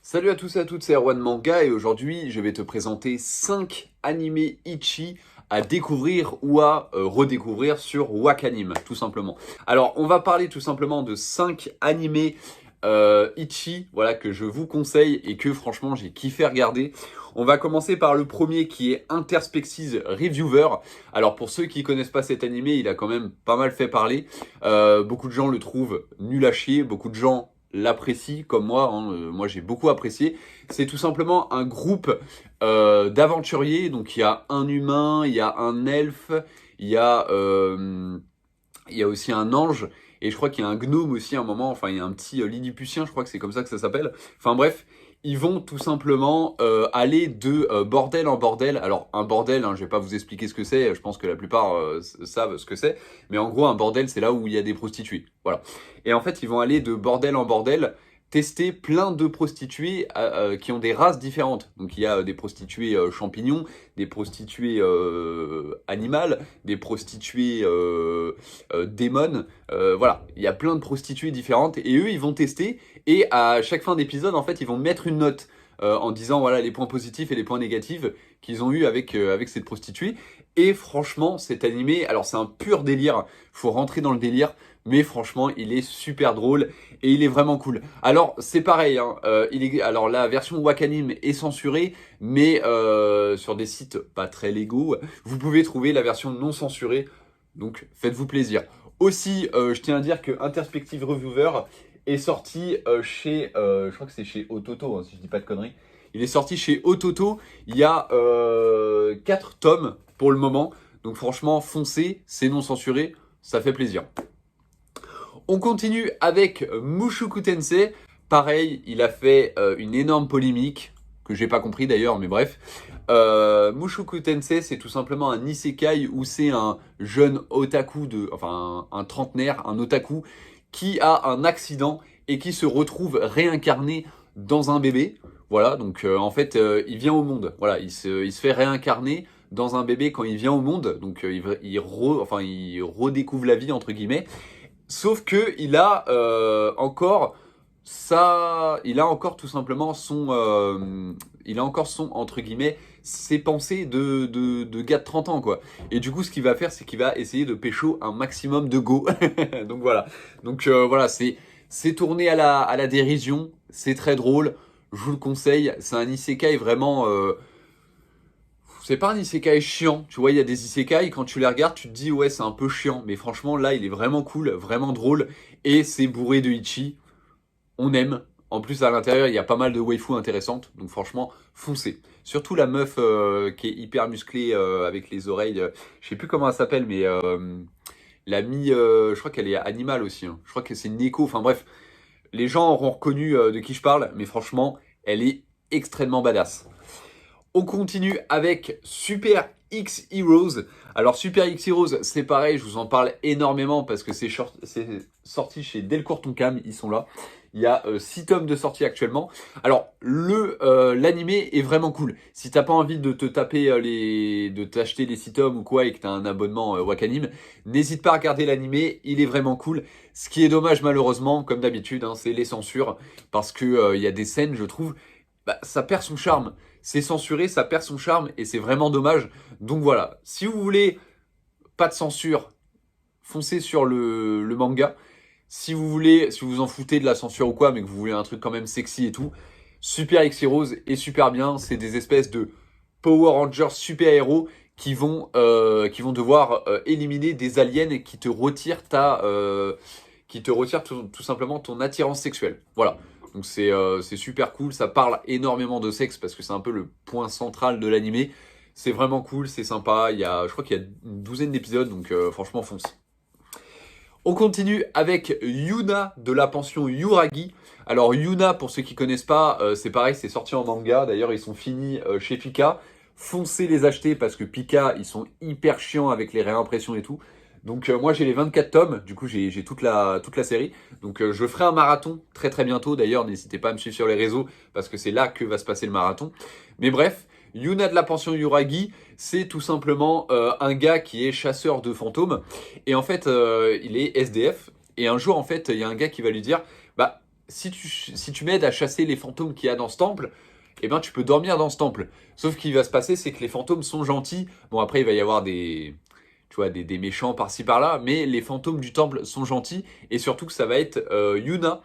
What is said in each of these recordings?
Salut à tous et à toutes, c'est Erwan Manga et aujourd'hui je vais te présenter 5 animés Ichi à découvrir ou à redécouvrir sur Wakanim, tout simplement. Alors on va parler tout simplement de 5 animés Ichi, voilà, que je vous conseille et que franchement j'ai kiffé regarder. On va commencer par le premier qui est Interspexis Reviewer. Alors pour ceux qui connaissent pas cet animé, il a quand même pas mal fait parler. Beaucoup de gens le trouvent nul à chier, beaucoup de gens l'apprécient comme moi, hein. Moi j'ai beaucoup apprécié. C'est tout simplement un groupe d'aventuriers. Donc il y a un humain, il y a un elfe, il y a, euh, il y a aussi un ange. Et je crois qu'il y a un gnome aussi à un moment. Enfin, il y a un petit Lilliputien, je crois que c'est comme ça que ça s'appelle. Enfin bref, ils vont tout simplement aller de bordel en bordel. Alors un bordel, hein, je vais pas vous expliquer ce que c'est. Je pense que la plupart savent ce que c'est. Mais en gros, un bordel, c'est là où il y a des prostituées. Voilà. Et en fait, ils vont aller de bordel en bordel, tester plein de prostituées qui ont des races différentes. Donc il y a des prostituées champignons, des prostituées animales, des prostituées démons. Voilà, il y a plein de prostituées différentes et eux, ils vont tester et à chaque fin d'épisode, en fait, ils vont mettre une note en disant voilà les points positifs et les points négatifs qu'ils ont eu avec cette prostituée. Et franchement, cet animé, alors c'est un pur délire, faut rentrer dans le délire, mais franchement, il est super drôle et il est vraiment cool. Alors c'est pareil, hein, alors la version Wakanim est censurée, mais sur des sites pas très légaux, vous pouvez trouver la version non censurée. Donc faites-vous plaisir. Aussi, je tiens à dire que Interspective Reviewer est sorti je crois que c'est chez Ototo, hein, si je dis pas de conneries. Il est sorti chez Ototo. Il y a 4 tomes pour le moment. Donc franchement, foncez, c'est non censuré, ça fait plaisir. On continue avec Mushoku Tensei. Pareil, il a fait une énorme polémique, que j'ai pas compris d'ailleurs, mais bref. Mushoku Tensei, c'est tout simplement un isekai où c'est un jeune otaku, enfin un trentenaire, un otaku, qui a un accident et qui se retrouve réincarné dans un bébé. Voilà, donc en fait, il vient au monde. Voilà, il se fait réincarner dans un bébé quand il vient au monde. Donc il redécouvre la vie, entre guillemets. Sauf que il a encore tout simplement il a encore son entre guillemets ses pensées de gars de 30 ans quoi. Et du coup, ce qu'il va faire, c'est qu'il va essayer de pécho un maximum de go. Donc voilà. Donc voilà, c'est tourné à la dérision, c'est très drôle. Je vous le conseille. C'est un isekai vraiment. C'est pas un isekai chiant, tu vois, il y a des isekai, quand tu les regardes, tu te dis ouais c'est un peu chiant, mais franchement là il est vraiment cool, vraiment drôle, et c'est bourré de Ichi, on aime. En plus à l'intérieur il y a pas mal de waifus intéressantes, donc franchement foncez. Surtout la meuf qui est hyper musclée avec les oreilles, je sais plus comment elle s'appelle, mais je crois qu'elle est animale aussi, hein. Je crois que c'est une Neko, enfin bref, les gens auront reconnu de qui je parle, mais franchement elle est extrêmement badass. On continue avec Super X Heroes. Alors Super X Heroes, c'est pareil, je vous en parle énormément parce que c'est sorti chez Delcourt Tonkam, ils sont là. Il y a 6 tomes de sortie actuellement. Alors l'animé est vraiment cool. Si t'as pas envie de te taper de t'acheter les 6 tomes ou quoi et que t'as un abonnement Wakanim, n'hésite pas à regarder l'animé, il est vraiment cool. Ce qui est dommage malheureusement, comme d'habitude, hein, c'est les censures parce que il y a des scènes, je trouve, ça perd son charme. C'est censuré, ça perd son charme et c'est vraiment dommage. Donc voilà, si vous voulez pas de censure, foncez sur le manga. Si vous vous en foutez de la censure ou quoi, mais que vous voulez un truc quand même sexy et tout, Super X Heroes est super bien. C'est des espèces de Power Rangers super-héros qui vont devoir éliminer des aliens qui te retirent tout simplement ton attirance sexuelle. Voilà. Donc c'est super cool, ça parle énormément de sexe parce que c'est un peu le point central de l'animé. C'est vraiment cool, c'est sympa, je crois qu'il y a une douzaine d'épisodes, donc franchement fonce. On continue avec Yuna de la pension Yuragi. Alors Yuna, pour ceux qui connaissent pas, c'est pareil, c'est sorti en manga. D'ailleurs, ils sont finis chez Pika. Foncez les acheter parce que Pika, ils sont hyper chiants avec les réimpressions et tout. Donc moi j'ai les 24 tomes, du coup j'ai toute la série. Donc je ferai un marathon très très bientôt. D'ailleurs, n'hésitez pas à me suivre sur les réseaux parce que c'est là que va se passer le marathon. Mais bref, Yuna de la pension Yuragi, c'est tout simplement un gars qui est chasseur de fantômes. Et en fait, il est SDF. Et un jour, en fait, il y a un gars qui va lui dire, bah, si tu m'aides à chasser les fantômes qu'il y a dans ce temple, eh ben tu peux dormir dans ce temple. Sauf qu'il va se passer, c'est que les fantômes sont gentils. Bon, après, il va y avoir tu vois, des méchants par-ci par-là, mais les fantômes du temple sont gentils, et surtout que ça va être Yuna.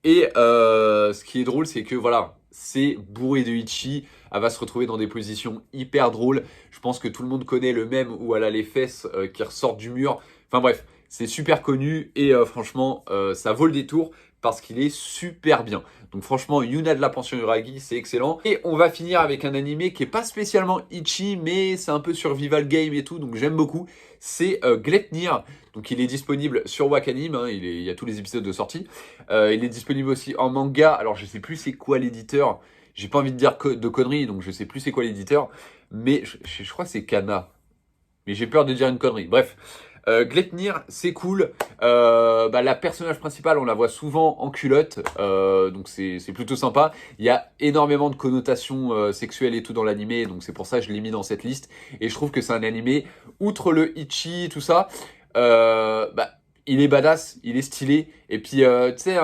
Et ce qui est drôle, c'est que voilà, c'est bourré de Ichi, elle va se retrouver dans des positions hyper drôles. Je pense que tout le monde connaît le mème où elle a les fesses qui ressortent du mur. Enfin bref, c'est super connu, et franchement, ça vaut le détour parce qu'il est super bien. Donc franchement, Yuna de la pension Uragi, c'est excellent. Et on va finir avec un animé qui est pas spécialement Ichi, mais c'est un peu survival game et tout, donc j'aime beaucoup. C'est Gleipnir. Donc il est disponible sur Wakanim, hein, il y a tous les épisodes de sortie. Il est disponible aussi en manga. Alors je sais plus c'est quoi l'éditeur. J'ai pas envie de dire de conneries, donc je sais plus c'est quoi l'éditeur. Mais je crois que c'est Kana. Mais j'ai peur de dire une connerie. Bref. Gleipnir, c'est cool. La personnage principale, on la voit souvent en culotte, donc c'est plutôt sympa. Il y a énormément de connotations sexuelles et tout dans l'animé, donc c'est pour ça que je l'ai mis dans cette liste. Et je trouve que c'est un animé, outre le Ichi, tout ça, il est badass, il est stylé. Et puis, tu sais,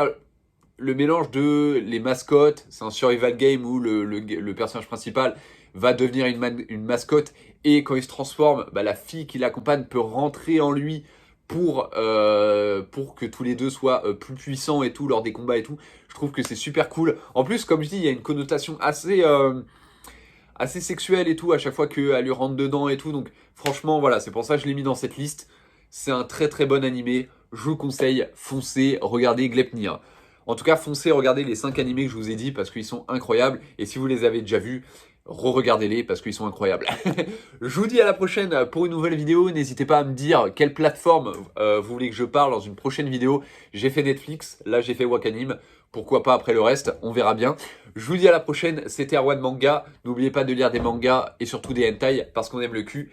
le mélange de les mascottes, c'est un survival game où le personnage principal va devenir une mascotte, et quand il se transforme, la fille qui l'accompagne peut rentrer en lui pour que tous les deux soient plus puissants et tout lors des combats et tout. Je trouve que c'est super cool. En plus, comme je dis, il y a une connotation assez sexuelle et tout à chaque fois qu'elle lui rentre dedans et tout. Donc franchement, voilà, c'est pour ça que je l'ai mis dans cette liste. C'est un très très bon animé. Je vous conseille, foncez, regardez Gleipnir. En tout cas, foncez, regardez les 5 animés que je vous ai dit parce qu'ils sont incroyables. Et si vous les avez déjà vus, re-regardez-les parce qu'ils sont incroyables. Je vous dis à la prochaine pour une nouvelle vidéo. N'hésitez pas à me dire quelle plateforme vous voulez que je parle dans une prochaine vidéo. J'ai fait Netflix, là j'ai fait Wakanim. Pourquoi pas après le reste, on verra bien. Je vous dis à la prochaine, c'était Erwan Manga. N'oubliez pas de lire des mangas et surtout des hentai parce qu'on aime le cul.